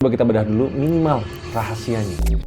Coba kita bedah dulu minimal rahasianya.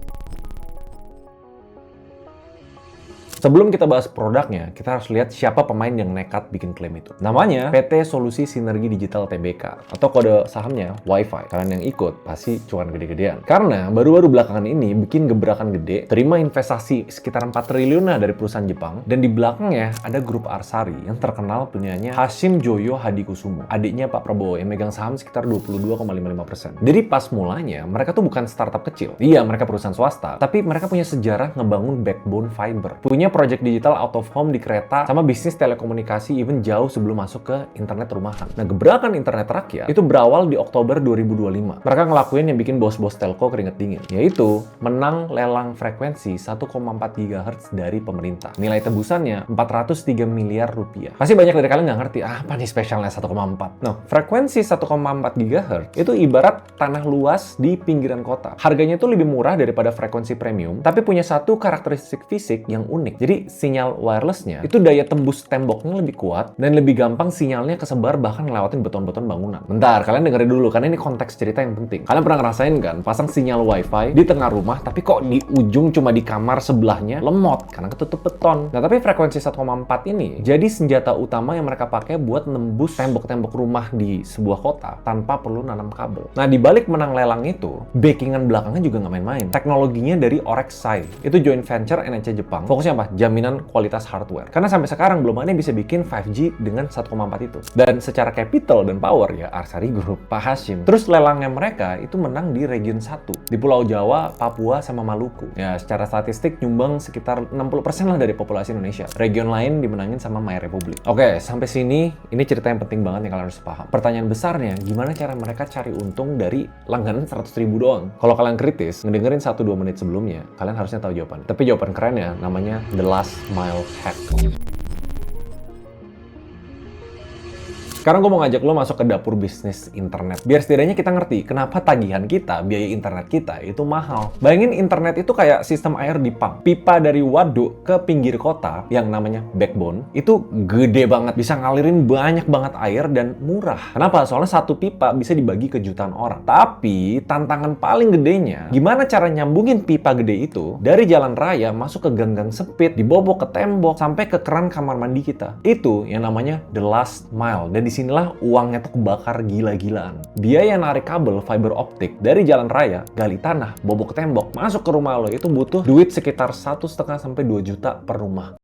Sebelum kita bahas produknya, kita harus lihat siapa pemain yang nekat bikin klaim itu. Namanya PT Solusi Sinergi Digital Tbk, atau kode sahamnya WiFi. Kalian yang ikut pasti cuan gede-gedean. Karena baru-baru belakangan ini bikin gebrakan gede, terima investasi sekitar 4 triliun dari perusahaan Jepang, dan di belakangnya ada grup Arsari yang terkenal punyanya Hashim Joyo Hadikusumo, adiknya Pak Prabowo yang megang saham sekitar 22,55%. Jadi pas mulanya, mereka tuh bukan startup kecil. Iya, mereka perusahaan swasta, tapi mereka punya sejarah ngebangun backbone fiber. Punya project digital out of home di kereta, sama bisnis telekomunikasi even jauh sebelum masuk ke internet rumahan. Nah, gebrakan internet rakyat itu berawal di Oktober 2025. Mereka ngelakuin yang bikin bos-bos telco keringet dingin, yaitu menang lelang frekuensi 1,4 GHz dari pemerintah. Nilai tebusannya 403 miliar rupiah. Pasti banyak dari kalian nggak ngerti, apa nih spesialnya 1,4? Nah, frekuensi 1,4 GHz itu ibarat tanah luas di pinggiran kota. Harganya itu lebih murah daripada frekuensi premium, tapi punya satu karakteristik fisik yang unik. Jadi sinyal wirelessnya itu daya tembus temboknya lebih kuat dan lebih gampang sinyalnya kesebar bahkan ngelewatin beton-beton bangunan. Bentar, kalian dengerin dulu karena ini konteks cerita yang penting. Kalian pernah ngerasain kan pasang sinyal wifi di tengah rumah tapi kok di ujung cuma di kamar sebelahnya lemot karena ketutup beton. Nah, tapi frekuensi 1,4 ini jadi senjata utama yang mereka pakai buat nembus tembok-tembok rumah di sebuah kota tanpa perlu nanam kabel. Nah, di balik menang lelang itu, backingan belakangnya juga nggak main-main. Teknologinya dari Orexai. Itu joint venture NEC Jepang. Fokusnya apa? Jaminan kualitas hardware. Karena sampai sekarang belum ada yang bisa bikin 5G dengan 1,4 itu. Dan secara capital dan power ya Arsari Group, Pak Hashim. Terus lelangnya mereka itu menang di region 1. Di Pulau Jawa, Papua, sama Maluku. Ya secara statistik nyumbang sekitar 60% lah dari populasi Indonesia. Region lain dimenangin sama My Republic. Oke, sampai sini ini cerita yang penting banget yang kalian harus paham. Pertanyaan besarnya, gimana cara mereka cari untung dari langganan 100.000 doang? Kalau kalian kritis, ngedengerin 1-2 menit sebelumnya, kalian harusnya tahu jawaban. Tapi jawaban kerennya namanya The Last Mile Hack. Sekarang gue mau ngajak lo masuk ke dapur bisnis internet. Biar setidaknya kita ngerti kenapa tagihan kita, biaya internet kita itu mahal. Bayangin internet itu kayak sistem air di pump. Pipa dari waduk ke pinggir kota yang namanya backbone itu gede banget. Bisa ngalirin banyak banget air dan murah. Kenapa? Soalnya satu pipa bisa dibagi ke jutaan orang. Tapi tantangan paling gedenya, gimana cara nyambungin pipa gede itu dari jalan raya masuk ke gang-gang sempit, dibobok ke tembok, sampai ke keran kamar mandi kita. Itu yang namanya the last mile. Dan disinilah uangnya tuh kebakar gila-gilaan. Biaya narik kabel fiber optik dari jalan raya, gali tanah, bobok tembok, masuk ke rumah lo itu butuh duit sekitar 1,5 sampai 2 juta per rumah.